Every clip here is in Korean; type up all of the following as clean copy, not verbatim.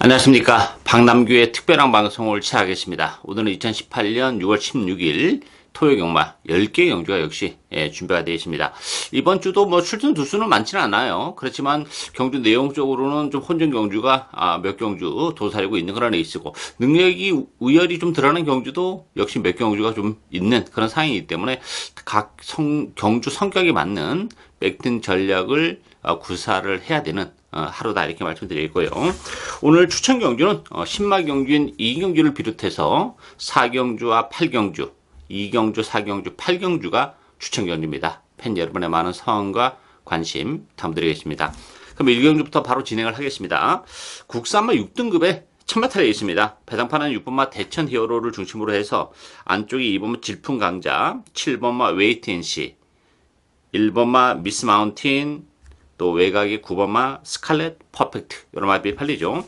안녕하십니까. 박남규의 특별한 방송을 시작하겠습니다. 오늘은 2018년 6월 16일 토요 경마 10개 경주가 역시 준비가 되어 있습니다. 이번 주도 뭐 출전 두수는 많지는 않아요. 그렇지만 경주 내용적으로는 좀 혼전 경주가 몇 경주 도사리고 있는 그런 레이스고, 능력이 우열이 좀 드러나는 경주도 역시 몇 경주가 좀 있는 그런 상황이기 때문에 각 경주 성격에 맞는 백튼 전략을 구사를 해야 되는 하루다, 이렇게 말씀드리고요. 오늘 추천 경주는 신마 경주인 2경주를 비롯해서 4경주와 8경주, 2경주, 4경주, 8경주가 추천 경주입니다. 팬 여러분의 많은 성원과 관심 부탁드리겠습니다. 그럼 1경주부터 바로 진행을 하겠습니다. 국산마 6등급에 1000m에 있습니다. 배당판은 6번마 대천 히어로를 중심으로 해서 안쪽이 2번마 질풍강자, 7번마 웨이트앤시, 1번마 미스 마운틴, 또 외곽이 9번마 스칼렛 퍼펙트, 이런 마필이 팔리죠.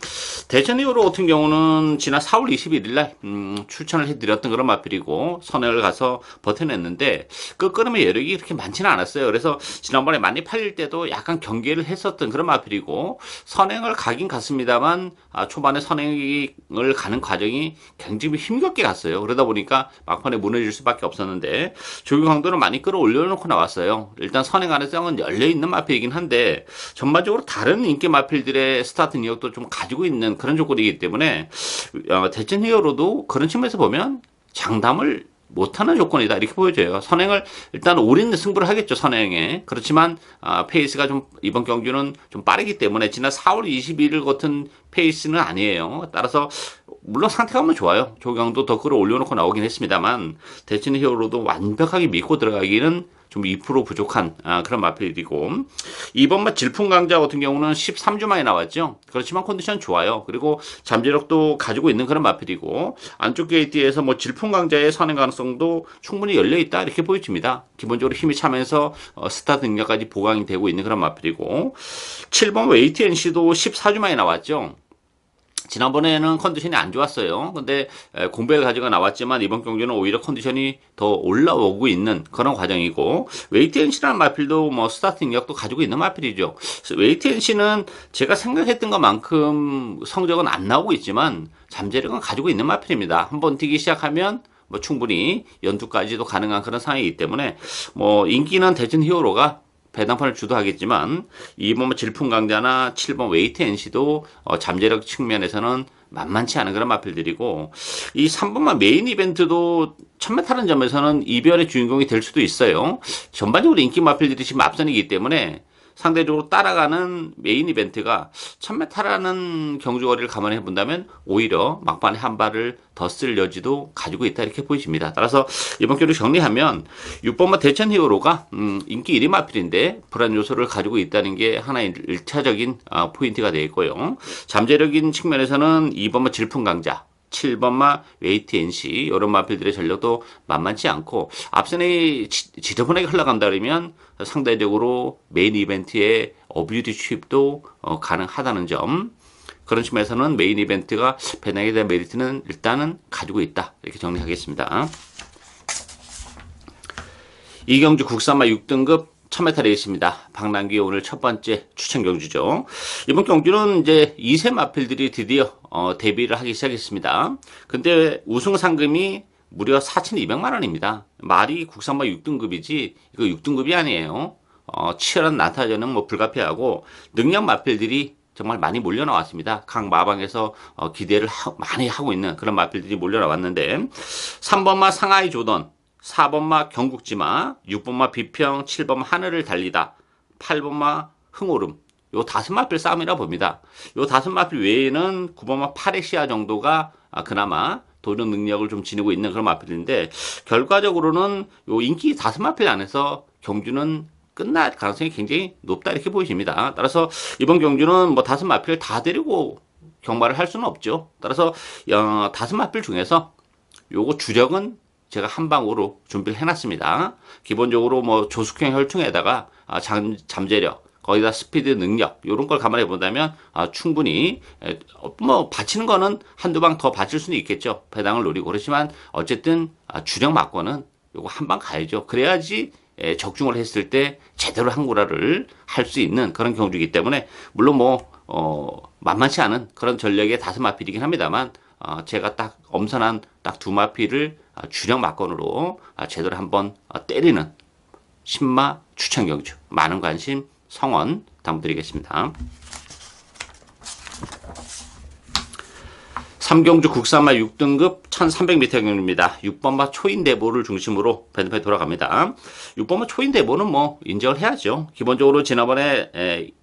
대천 히어로 같은 경우는 지난 4월 21일 날 출전을 해드렸던 그런 마필이고, 선행을 가서 버텨냈는데 끝걸음의 여력이 그렇게 많지는 않았어요. 그래서 지난번에 많이 팔릴 때도 약간 경계를 했었던 그런 마필이고, 선행을 가긴 갔습니다만 초반에 선행을 가는 과정이 굉장히 힘겹게 갔어요. 그러다 보니까 막판에 무너질 수밖에 없었는데 조기 강도는 많이 끌어올려놓고 나왔어요. 일단 선행 가능성은 열려있는 마필이긴 한데 전반적으로 다른 인기 마필들의 스타트 능력도 좀 가지고 있는 그런 조건이기 때문에 대천 히어로도 그런 측면에서 보면 장담을 못하는 조건이다, 이렇게 보여져요. 선행을 일단 올인 승부를 하겠죠, 선행에. 그렇지만 페이스가 좀 이번 경주는 좀 빠르기 때문에 지난 4월 21일 같은 페이스는 아니에요. 따라서 물론 상태가 한번 좋아요. 조경도 더 끌어올려놓고 나오긴 했습니다만 대천 히어로도 완벽하게 믿고 들어가기는 좀 2% 부족한 그런 마필이고, 2번마 질풍강자 같은 경우는 13주 만에 나왔죠. 그렇지만 컨디션 좋아요. 그리고 잠재력도 가지고 있는 그런 마필이고, 안쪽 게이트에서 뭐 질풍강자의 선행 가능성도 충분히 열려있다, 이렇게 보여집니다. 기본적으로 힘이 차면서 스타트 능력까지 보강이 되고 있는 그런 마필이고, 7번 웨이트앤시도 14주 만에 나왔죠. 지난번에는 컨디션이 안 좋았어요. 근데 공백을 가지고 나왔지만 이번 경기는 오히려 컨디션이 더 올라오고 있는 그런 과정이고, 웨이트앤시라는 마필도 뭐 스타트 능력도 가지고 있는 마필이죠. 웨이트앤시는 제가 생각했던 것만큼 성적은 안 나오고 있지만 잠재력은 가지고 있는 마필입니다. 한번 뛰기 시작하면 뭐 충분히 연두까지도 가능한 그런 상황이기 때문에 뭐 인기는 대천 히어로가 배당판을 주도하겠지만 2번 질풍강자나 7번 웨이트앤시도 잠재력 측면에서는 만만치 않은 그런 마필들이고, 이 3번만 메인 이벤트도 1000m라는 점에서는 이변의 주인공이 될 수도 있어요. 전반적으로 인기 마필들이 지금 앞선이기 때문에 상대적으로 따라가는 메인 이벤트가 1000m라는 경주거리를 감안해 본다면 오히려 막판에 한 발을 더 쓸 여지도 가지고 있다, 이렇게 보여집니다. 따라서 이번 경기를 정리하면 6번마 대천 히어로가 인기 1위 마필인데 불안 요소를 가지고 있다는 게 하나의 1차적인 포인트가 되어 있고요. 잠재력인 측면에서는 2번마 질풍강자, 7번마 웨이트앤시, 이런 마필들의 전력도 만만치 않고, 앞선에 지저분하게 흘러간다 그러면 상대적으로 메인 이벤트의 어뷰티 취입도 가능하다는 점, 그런 측면에서는 메인 이벤트가 배당에 대한 메리트는 일단은 가지고 있다, 이렇게 정리하겠습니다. 이경주 국산마 6등급 1000m 레이스입니다. 박남규의 오늘 첫 번째 추천 경주죠. 이번 경주는 이제 2세 마필들이 드디어 데뷔를 하기 시작했습니다. 근데 우승 상금이 무려 4,200만 원입니다. 말이 국산마 6등급이지 이거 6등급이 아니에요. 치열한 난타전은 뭐 불가피하고 능력 마필들이 정말 많이 몰려 나왔습니다. 각 마방에서 기대를 많이 하고 있는 그런 마필들이 몰려 나왔는데, 3번마 상하이 조던, 4번마 경국지마, 6번마 비평, 7번마 하늘을 달리다, 8번마 흥오름, 요 5마필 싸움이라 봅니다. 요 5마필 외에는 9번마 파레시아 정도가 그나마 도전 능력을 좀 지니고 있는 그런 마필인데, 결과적으로는 요 인기 5마필 안에서 경주는 끝날 가능성이 굉장히 높다, 이렇게 보여집니다. 따라서 이번 경주는 뭐 5마필 다 데리고 경마를 할 수는 없죠. 따라서 5마필 중에서 요거 주력은 제가 한 방으로 준비를 해놨습니다. 기본적으로 뭐 조숙형 혈통에다가 잠재력, 거기다 스피드 능력, 이런 걸 감안해 본다면 충분히 뭐 바치는 거는 한두 방 더 바칠 수는 있겠죠. 배당을 노리고. 그렇지만 어쨌든 주력 맞고는 요거 한 방 가야죠. 그래야지 적중을 했을 때 제대로 항구라를 할 수 있는 그런 경주이기 때문에, 물론 뭐 만만치 않은 그런 전력의 5마필이긴 합니다만, 제가 딱 엄선한 딱 2마필을 주력 막건으로 제대로 한번 때리는 신마 추천 경주. 많은 관심 성원 당부드리겠습니다. 3경주 국산마 6등급 1300m 경주입니다. 6번마 초인대보를 중심으로 밴드판이 돌아갑니다. 6번마 초인대보는 뭐 인정을 해야죠. 기본적으로 지난번에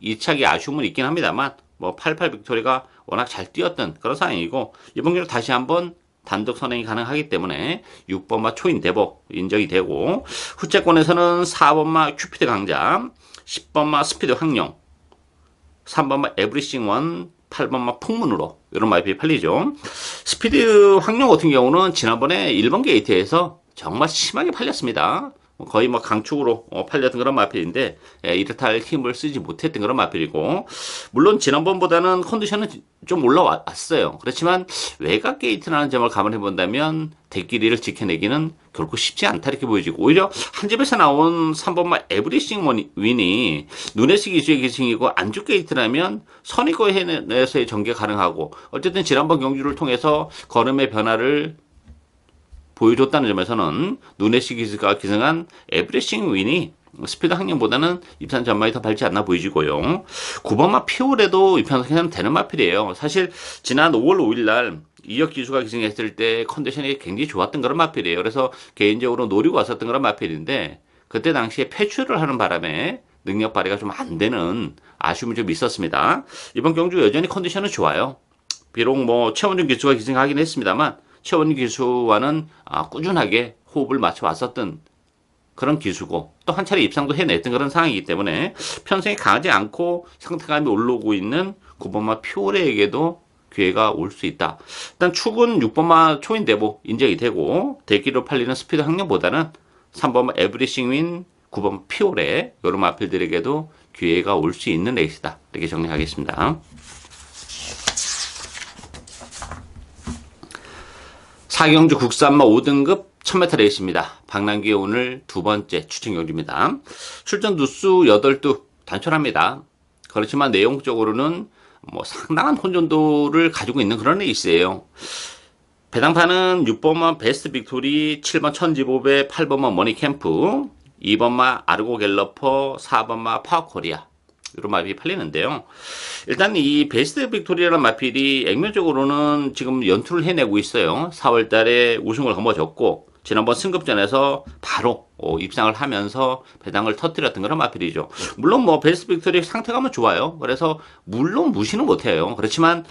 2차기 아쉬움은 있긴 합니다만 뭐 88 빅토리가 워낙 잘 뛰었던 그런 상황이고, 이번 경주 다시 한번 단독 선행이 가능하기 때문에 6번마 초인대보 인정이 되고, 후째권에서는 4번마 큐피드 강자, 10번마 스피드 황룡, 3번마 에브리싱 원, 8번마 풍문으로 이런 마이필이 팔리죠. 스피드 황룡 같은 경우는 지난번에 1번 게이트에서 정말 심하게 팔렸습니다. 거의 뭐 강축으로 팔렸던 그런 마필인데, 이렇다 할 힘을 쓰지 못했던 그런 마필이고, 물론 지난번보다는 컨디션은 좀 올라왔어요. 그렇지만 외곽 게이트라는 점을 감안해 본다면 대끼리를 지켜내기는 결코 쉽지 않다 이렇게 보여지고, 오히려 한 집에서 나온 3번마 에브리싱 윈이 누네스 기수의 기승이고 안쪽 게이트라면 선의거에서의 전개 가능하고, 어쨌든 지난번 경주를 통해서 걸음의 변화를 보여줬다는 점에서는 누네시 기스가 기승한 에브리싱 윈이 스피드 학년보다는 입산 전망이 더 밝지 않나 보이지고요. 9번마 피올에도 입산이 되는 마필이에요. 사실 지난 5월 5일 날 이혁 기수가 기승했을 때 컨디션이 굉장히 좋았던 그런 마필이에요. 그래서 개인적으로 노리고 왔었던 그런 마필인데, 그때 당시에 폐출을 하는 바람에 능력 발휘가 좀 안 되는 아쉬움이 좀 있었습니다. 이번 경주 여전히 컨디션은 좋아요. 비록 뭐 최원준 기수가 기승하긴 했습니다만, 최원준 기수와는 꾸준하게 호흡을 맞춰 왔었던 그런 기수고, 또 한 차례 입상도 해냈던 그런 상황이기 때문에 편성이 강하지 않고 상태감이 올라오고 있는 9번마 피오레에게도 기회가 올 수 있다. 일단 축은 6번마 초인대보 인정이 되고, 대기로 팔리는 스피드 학년보다는 3번마 에브리싱 윈, 9번마 피오레 이런 마필들에게도 기회가 올 수 있는 레이스다. 이렇게 정리하겠습니다. 4경주 국산마 5등급 1000m 레이스입니다. 박남기의 오늘 2번째 추천 경주입니다. 출전 두수 8두 단촐합니다. 그렇지만 내용적으로는 뭐 상당한 혼돈도를 가지고 있는 그런 레이스예요. 배당판은 6번마 베스트 빅토리, 7번 천지보배, 8번마 머니캠프, 2번마 아르고 갤러퍼, 4번마 파워코리아 이런 마필이 팔리는데요. 일단 이 베스트 빅토리아라는 마필이 액면적으로는 지금 연투를 해내고 있어요. 4월 달에 우승을 거머쥐었고, 지난번 승급전에서 바로 입상을 하면서 배당을 터뜨렸던 그런 마필이죠. 물론 뭐 베스트 빅토리 상태감은 좋아요. 그래서 물론 무시는 못해요. 그렇지만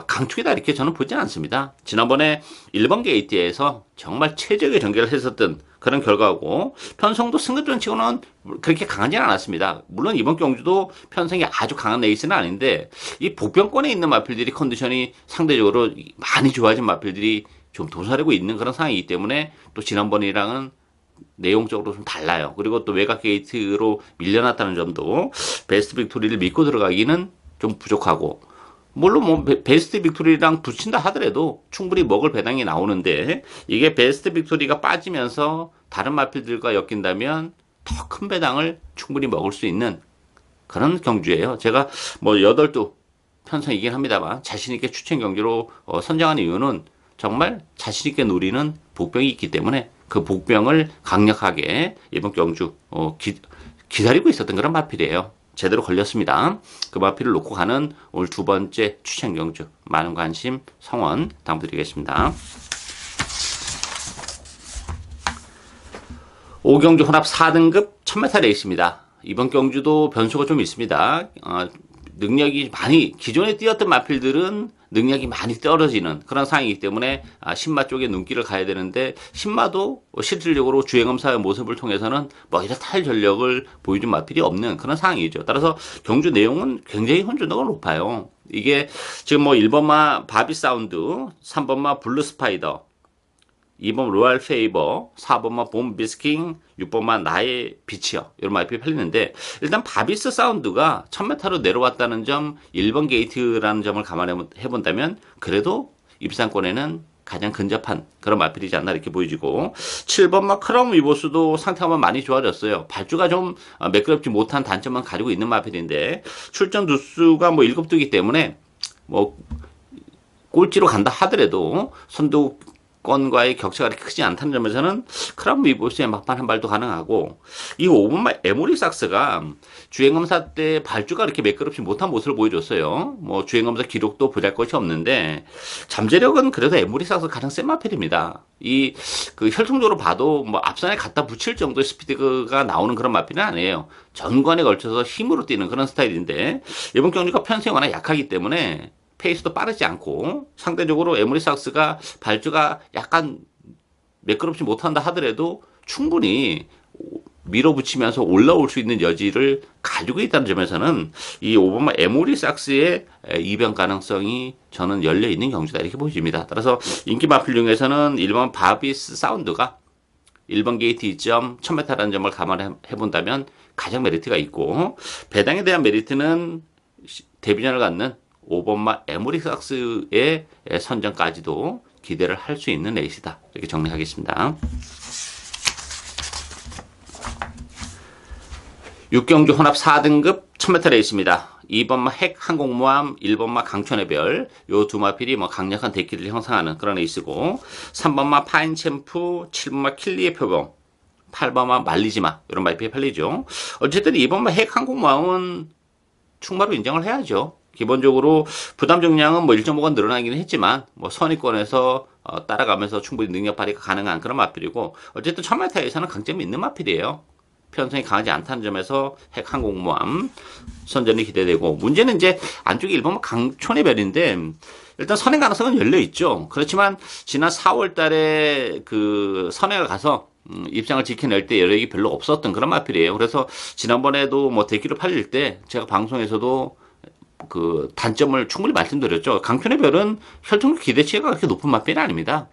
강축이다 이렇게 저는 보지 않습니다. 지난번에 1번 게이트에서 정말 최적의 전개를 했었던 그런 결과고, 편성도 승급전 치고는 그렇게 강하지는 않았습니다. 물론 이번 경주도 편성이 아주 강한 레이스는 아닌데, 이 복병권에 있는 마필들이 컨디션이 상대적으로 많이 좋아진 마필들이 좀 도사리고 있는 그런 상황이기 때문에 또 지난번이랑은 내용적으로 좀 달라요. 그리고 또 외곽 게이트로 밀려났다는 점도 베스트 빅토리를 믿고 들어가기는 좀 부족하고, 물론 뭐 베스트 빅토리랑 붙인다 하더라도 충분히 먹을 배당이 나오는데, 이게 베스트 빅토리가 빠지면서 다른 마필들과 엮인다면 더 큰 배당을 충분히 먹을 수 있는 그런 경주예요. 제가 뭐 8두 편성이긴 합니다만 자신있게 추천 경주로 선정하는 이유는 정말 자신있게 노리는 복병이 있기 때문에 그 복병을 강력하게 이번 경주 기다리고 있었던 그런 마필이에요. 제대로 걸렸습니다. 그 마필을 놓고 가는 오늘 2번째 추천 경주, 많은 관심 성원 당부드리겠습니다. 5경주 혼합 4등급 1000m 레이스입니다. 이번 경주도 변수가 좀 있습니다. 능력이 많이, 기존에 뛰었던 마필들은 능력이 많이 떨어지는 그런 상황이기 때문에 신마 쪽에 눈길을 가야 되는데, 신마도 실질적으로 주행검사의 모습을 통해서는 뭐 이렇다 할 전력을 보여준 마필이 없는 그런 상황이죠. 따라서 경주 내용은 굉장히 혼돈도가 높아요. 이게 지금 뭐 1번마 바비 사운드, 3번마 블루 스파이더, 2번 로얄 페이버, 4번마 봄 비스킹, 6번마 나의 빛이요. 이런 마이필이 팔리는데, 일단 바비스 사운드가 1000m로 내려왔다는 점, 1번 게이트라는 점을 감안해 본다면 그래도 입상권에는 가장 근접한 그런 마필이지 않나 이렇게 보여지고 7번마 크라운 위버스도 상태가 많이 좋아졌어요. 발주가 좀 매끄럽지 못한 단점만 가지고 있는 마필인데 출전 두수가 뭐 7두기 때문에 뭐 꼴찌로 간다 하더라도 선두권과의 격차가 그렇게 크지 않다는 점에서는 크라운 위버스의 막판 한 발도 가능하고 이 5번마 에모리 삭스가 주행검사 때 발주가 그렇게 매끄럽지 못한 모습을 보여줬어요. 뭐 주행검사 기록도 보잘것이 없는데 잠재력은 그래도 에모리 삭스 가장 센 마필입니다. 이 그 혈통적으로 봐도 뭐 앞선에 갖다 붙일 정도의 스피드가 나오는 그런 마필은 아니에요. 전관에 걸쳐서 힘으로 뛰는 그런 스타일인데 이번 경주가 편성이 워낙 약하기 때문에 페이스도 빠르지 않고 상대적으로 에모리 삭스가 발주가 약간 매끄럽지 못한다 하더라도 충분히 밀어붙이면서 올라올 수 있는 여지를 가지고 있다는 점에서는 이 5번마 에모리 삭스의 이변 가능성이 저는 열려 있는 경주다 이렇게 보여집니다. 따라서 인기 마필 중에서는 1번 바비스 사운드가 1번 게이트 2점 1000m라는 점을 감안해 본다면 가장 메리트가 있고 배당에 대한 메리트는 데뷔전을 갖는 5번마 에모리 삭스의 선전까지도 기대를 할 수 있는 레이스다 이렇게 정리하겠습니다. 6경주 혼합 4등급 1000m 레이스입니다. 2번마 핵 항공모함, 1번마 강촌해별 요 두 마필이 뭐 강력한 대기를 형성하는 그런 레이스고 3번마 파인챔프, 7번마 킬리의 표범, 8번마 말리지마 이런 마필이 팔리죠. 어쨌든 2번마 핵 항공모함은 충마로 인정을 해야죠. 기본적으로 부담 정량은 뭐 1.5가 늘어나기는 했지만 뭐 선의권에서 따라가면서 충분히 능력 발휘가 가능한 그런 마필이고 어쨌든 1000m에서는 강점이 있는 마필이에요. 편성이 강하지 않다는 점에서 핵 항공모함 선전이 기대되고 문제는 이제 안쪽에 1번 강촌의 별인데 일단 선행 가능성은 열려 있죠. 그렇지만 지난 4월 달에 그 선행을 가서 입상을 지켜낼 때 여력이 별로 없었던 그런 마필이에요. 그래서 지난번에도 뭐 대기로 팔릴 때 제가 방송에서도 그 단점을 충분히 말씀드렸죠. 강촌의 별은 혈통적 기대치가 그렇게 높은 마필이 아닙니다.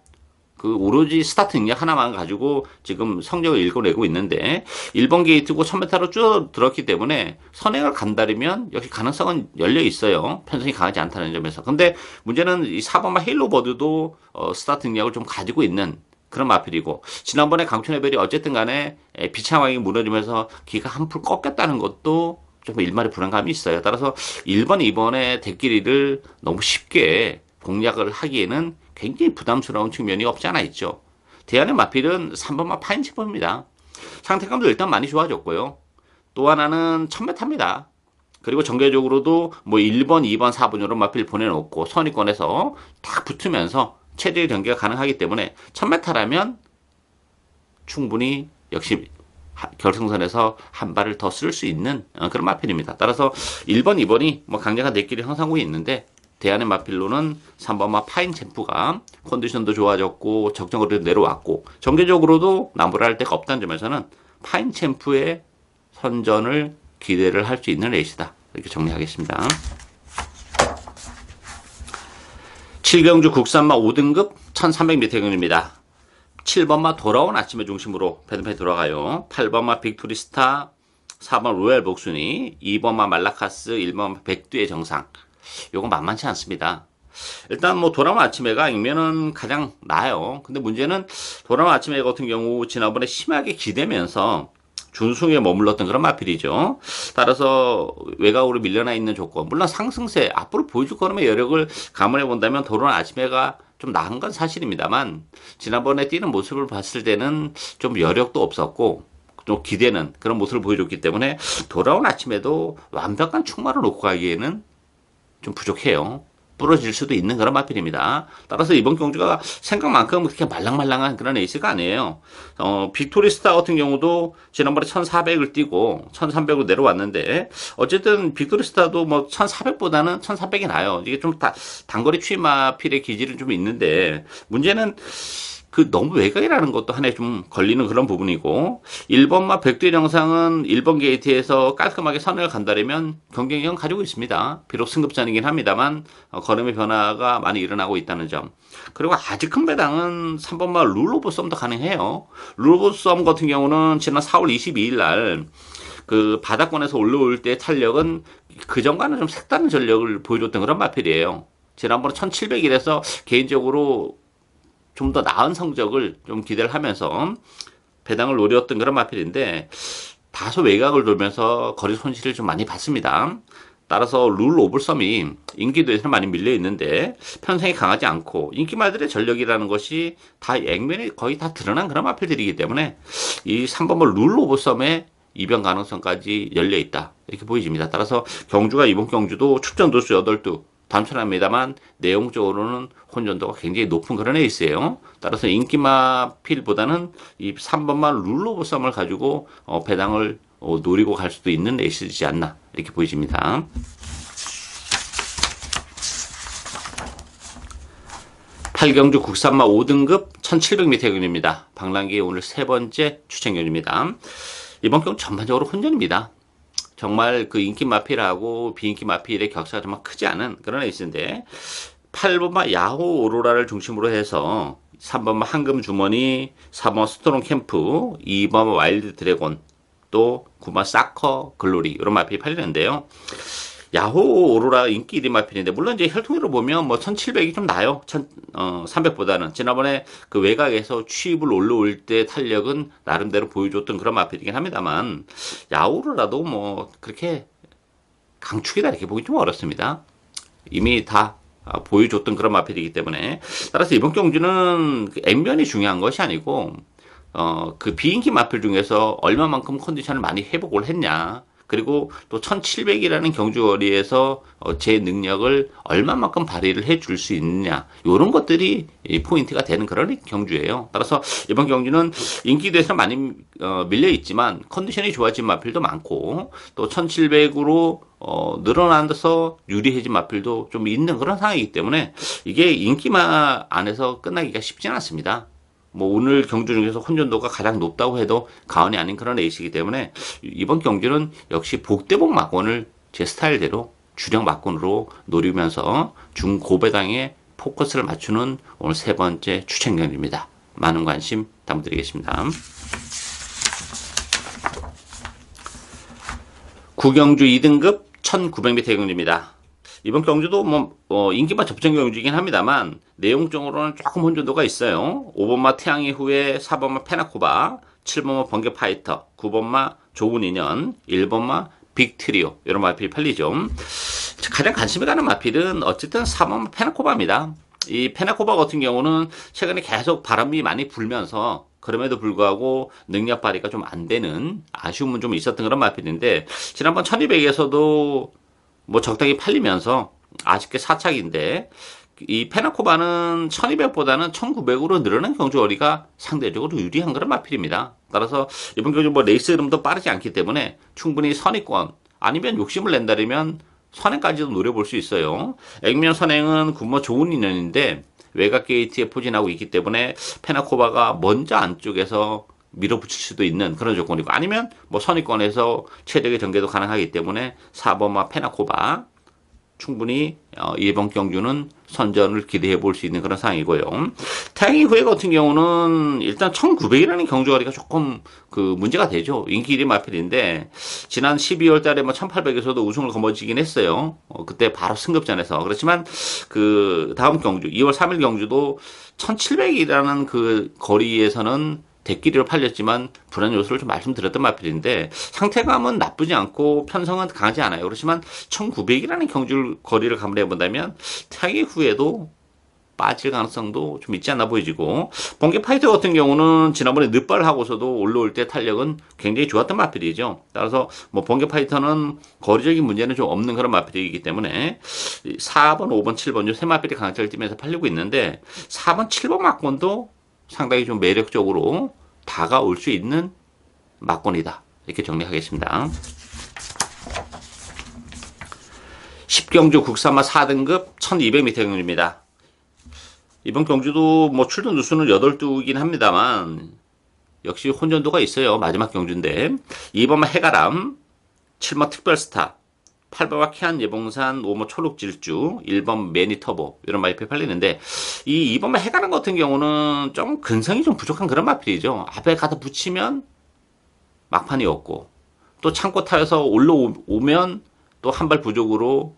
그 오로지 스타트 능력 하나만 가지고 지금 성적을 읽어내고 있는데 1번 게이트고 1000m로 줄어들었기 때문에 선행을 간다면 역시 가능성은 열려 있어요. 편성이 강하지 않다는 점에서. 근데 문제는 이 4번마 헤일로버드도 스타트 능력을 좀 가지고 있는 그런 마필이고 지난번에 강촌해별이 어쨌든 간에 비창왕이 무너지면서 기가 한풀 꺾였다는 것도 좀 일말의 불안감이 있어요. 따라서 1번, 2번의 대끼리를 너무 쉽게 공략을 하기에는 굉장히 부담스러운 측면이 없지 않아 있죠. 대안의 마필은 3번마 파인체포입니다. 상태감도 일단 많이 좋아졌고요. 또 하나는 1000m입니다. 그리고 정계적으로도 뭐 1번, 2번, 4번 이런 마필 보내놓고 선의권에서 딱 붙으면서 체질 경기가 가능하기 때문에 1000m라면 충분히 역시 결승선에서 한 발을 더 쓸 수 있는 그런 마필입니다. 따라서 1번, 2번이 뭐 강력한 내끼리 형성하고 있는데 대안의 마필로는 3번마 파인챔프가 컨디션도 좋아졌고 적정거리도 내려왔고 정계적으로도 나무를 할 데가 없다는 점에서는 파인챔프의 선전을 기대를 할 수 있는 레이스다. 이렇게 정리하겠습니다. 7경주 국산마 5등급 1300m 경주입니다. 7번마 돌아온 아침의 중심으로 배드펜이 돌아가요. 8번마 빅토리스타, 4번 로얄 복순이, 2번마 말라카스, 1번마 백두의 정상. 요거 만만치 않습니다. 일단 뭐 도라마 아침에가 익면은 가장 나아요. 근데 문제는 도라마 아침에 같은 경우 지난번에 심하게 기대면서 준승에 머물렀던 그런 마필이죠. 따라서 외곽으로 밀려나 있는 조건, 물론 상승세 앞으로 보여줄 거름의 여력을 감안해 본다면 도라마 아침에가 좀 나은 건 사실입니다만 지난번에 뛰는 모습을 봤을 때는 좀 여력도 없었고 좀 기대는 그런 모습을 보여줬기 때문에 돌아온 아침에도 완벽한 충마를 놓고 가기에는 좀 부족해요. 부러질 수도 있는 그런 마필입니다. 따라서 이번 경주가 생각만큼 그렇게 말랑말랑한 그런 에이스가 아니에요. 빅토리스타 같은 경우도 지난번에 1400을 뛰고 1300으로 내려왔는데 어쨌든 빅토리스타도 뭐 1400보다는 1300이 나아요. 이게 좀 단거리 추위 마필의 기질은 좀 있는데 문제는 그 너무 외곽이라는 것도 하나에 좀 걸리는 그런 부분이고 1번마 백두의 정상은 1번 게이트에서 깔끔하게 선을 간다면 경쟁력은 가지고 있습니다. 비록 승급전이긴 합니다만 걸음의 변화가 많이 일어나고 있다는 점. 그리고 아직 큰 배당은 3번마 룰오브 썸도 가능해요. 룰오브 썸 같은 경우는 지난 4월 22일 날 그 바닥권에서 올라올 때 탄력은 그전과는 좀 색다른 전력을 보여줬던 그런 마필이에요. 지난번에 1700일에서 개인적으로 좀 더 나은 성적을 좀 기대를 하면서 배당을 노렸던 그런 마필인데 다소 외곽을 돌면서 거리 손실을 좀 많이 봤습니다. 따라서 룰 오브 썸이 인기도에서는 많이 밀려 있는데 편성이 강하지 않고 인기말들의 전력이라는 것이 다 액면에 거의 다 드러난 그런 마필들이기 때문에 이 3번번 룰 오브 썸의 이변 가능성까지 열려 있다 이렇게 보여집니다. 따라서 경주가 이번 경주도 출전 도수 8두 단순합니다만 내용적으로는 혼전도가 굉장히 높은 그런 에이스예요. 따라서 인기마필보다는 이 3번만 룰 오브 썸을 가지고 배당을 노리고 갈 수도 있는 에이스이지 않나 이렇게 보여집니다. 8경주 국산마 5등급 1700m 경주입니다. 방랑기의 오늘 세 번째 추천경주입니다. 이번 경주 전반적으로 혼전입니다. 정말 그 인기 마필하고 비인기 마필의 격차가 정말 크지 않은 그런 에이스인데 8번마 야호 오로라를 중심으로 해서 3번마 황금 주머니, 4번 스토롱 캠프, 2번 와일드 드래곤, 또 9번 사커 글로리 이런 마필이 팔리는데요. 야호 오로라 인기 1위 마필인데 물론 이제 혈통으로 보면 뭐 1700이 좀 나요. 300보다는 지난번에 그 외곽에서 취입을 올라올 때 탄력은 나름대로 보여줬던 그런 마필이긴 합니다만 야호 오로라도 뭐 그렇게 강축이다 이렇게 보기 좀 어렵습니다. 이미 다 보여줬던 그런 마필이기 때문에 따라서 이번 경주는 그 액면이 중요한 것이 아니고 그 비인기 마필 중에서 얼마만큼 컨디션을 많이 회복을 했냐 그리고 또 1700이라는 경주거리에서 제 능력을 얼마만큼 발휘를 해줄 수 있느냐 이런 것들이 포인트가 되는 그런 경주예요. 따라서 이번 경주는 인기도에서 많이 밀려있지만 컨디션이 좋아진 마필도 많고 또 1700으로 늘어나서 유리해진 마필도 좀 있는 그런 상황이기 때문에 이게 인기마 안에서 끝나기가 쉽지는 않습니다. 뭐 오늘 경주 중에서 혼전도가 가장 높다고 해도 과언이 아닌 그런 에이스이기 때문에 이번 경주는 역시 복대복 막권을 제 스타일대로 주력 막권으로 노리면서 중고배당에 포커스를 맞추는 오늘 세 번째 추천 경주입니다. 많은 관심 부탁드리겠습니다. 구경주 2등급 1900m 경주입니다. 이번 경주도 인기마 접전 경주이긴 합니다만 내용적으로는 조금 혼돈도가 있어요. 5번마 태양의 후에 4번마 페나코바, 7번마 번개 파이터, 9번마 좋은 인연, 1번마 빅트리오 이런 마필이 팔리죠. 가장 관심이 가는 마필은 어쨌든 4번마 페나코바입니다. 이 페나코바 같은 경우는 최근에 계속 바람이 많이 불면서 그럼에도 불구하고 능력 발휘가 좀 안 되는 아쉬움은 좀 있었던 그런 마필인데 지난번 1200에서도 뭐 적당히 팔리면서 아쉽게 사착인데 이 페나코바는 1200보다는 1900으로 늘어난 경주거리가 상대적으로 유리한 그런 마필입니다. 따라서 이번 경주 뭐 레이스 흐름도 빠르지 않기 때문에 충분히 선의권 아니면 욕심을 낸다면 선행까지도 노려볼 수 있어요. 액면 선행은 굿모 좋은 인연인데 외곽 게이트에 포진하고 있기 때문에 페나코바가 먼저 안쪽에서 밀어붙일 수도 있는 그런 조건이고 아니면 뭐 선의권에서 최적의 전개도 가능하기 때문에 4번마 페나코바 충분히 이번 경주는 선전을 기대해 볼 수 있는 그런 상황이고요. 태양의 후예 같은 경우는 일단 1900이라는 경주거리가 조금 그 문제가 되죠. 인기 1위 마필인데 지난 12월 달에 뭐 1800에서도 우승을 거머쥐긴 했어요. 그때 바로 승급전에서. 그렇지만 그 다음 경주 2월 3일 경주도 1700이라는 그 거리에서는 대끼리로 팔렸지만 불안 요소를 좀 말씀드렸던 마필인데 상태감은 나쁘지 않고 편성은 강하지 않아요. 그렇지만 1900이라는 경주 거리를 감안해 본다면 타기 후에도 빠질 가능성도 좀 있지 않나 보이지고 번개 파이터 같은 경우는 지난번에 늦발을 하고서도 올라올 때 탄력은 굉장히 좋았던 마필이죠. 따라서 뭐 번개 파이터는 거리적인 문제는 좀 없는 그런 마필이기 때문에 4번, 5번, 7번 요 세 마필이 강력을 띠면서 팔리고 있는데 4번, 7번 막권도 상당히 좀 매력적으로 다가올 수 있는 막권이다. 이렇게 정리하겠습니다. 10경주 국산마 4등급 1200m 경주입니다. 이번 경주도 뭐 출전 누수는 8두이긴 합니다만 역시 혼전도가 있어요. 마지막 경주인데 2번마 해가람, 7번 특별스타, 8번마 키안 예봉산, 5번 초록질주, 1번 매니터보 이런 마필이 팔리는데 이 2번마 해가람 같은 경우는 좀 근성이 좀 부족한 그런 마필이죠. 앞에 가다 붙이면 막판이 없고 또 창고 타여서 올라오면 또 한 발 부족으로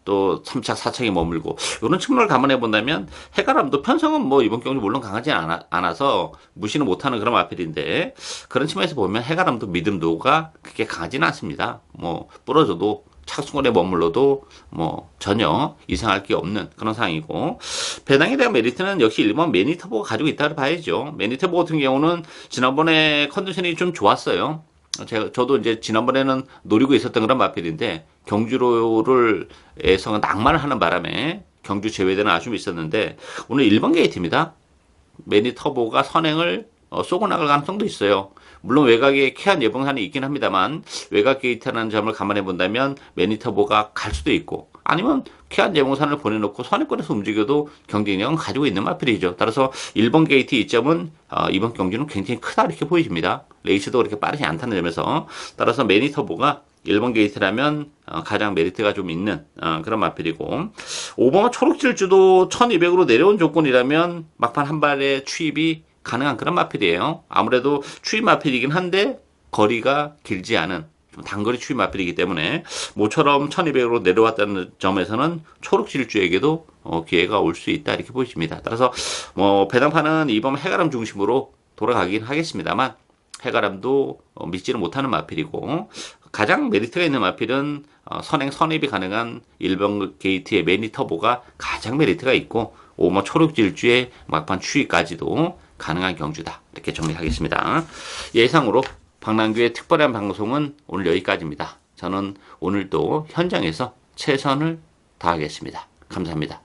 또 3착, 4착이 머물고 이런 측면을 감안해 본다면 해가람도 편성은 뭐 이번 경기 물론 강하지 않아서 무시는 못하는 그런 마필인데 그런 측면에서 보면 해가람도 믿음도가 그렇게 강하지는 않습니다. 뭐 부러져도 착순권에 머물러도 뭐 전혀 이상할 게 없는 그런 상황이고 배당에 대한 메리트는 역시 일본 매니터보가 가지고 있다고 봐야죠. 매니터보 같은 경우는 지난번에 컨디션이 좀 좋았어요. 저도 이제 지난번에는 노리고 있었던 그런 마필인데 경주로를 에서 낙마를 하는 바람에 경주 제외되는 아쉬움이 있었는데 오늘 1번 게이트입니다. 매니터보가 선행을 쏘고 나갈 가능성도 있어요. 물론 외곽에 쾌한 예봉산이 있긴 합니다만 외곽 게이트라는 점을 감안해 본다면 매니터보가 갈 수도 있고 아니면 쾌한 예봉산을 보내놓고 선행권에서 움직여도 경쟁력은 가지고 있는 마필이죠. 따라서 1번 게이트 이점은 이번 경기는 굉장히 크다 이렇게 보여집니다. 레이스도 그렇게 빠르지 않다는 점에서 따라서 매니터보가 1번 게이트라면 가장 메리트가 좀 있는 그런 마필이고 5번은 초록질주도 1200으로 내려온 조건이라면 막판 한 발의 추입이 가능한 그런 마필이에요. 아무래도 추입 마필이긴 한데 거리가 길지 않은 단거리 추입 마필이기 때문에 모처럼 1200으로 내려왔다는 점에서는 초록질주에게도 기회가 올 수 있다 이렇게 보여집니다. 따라서 뭐 배당판은 이번 해가람 중심으로 돌아가긴 하겠습니다만 해가람도 믿지는 못하는 마필이고 가장 메리트가 있는 마필은 선행 선입이 가능한 1번 게이트의 매니터보가 가장 메리트가 있고 5번 초록질주의 막판 추위까지도 가능한 경주다 이렇게 정리하겠습니다. 예상으로 박남규의 특별한 방송은 오늘 여기까지입니다. 저는 오늘도 현장에서 최선을 다하겠습니다. 감사합니다.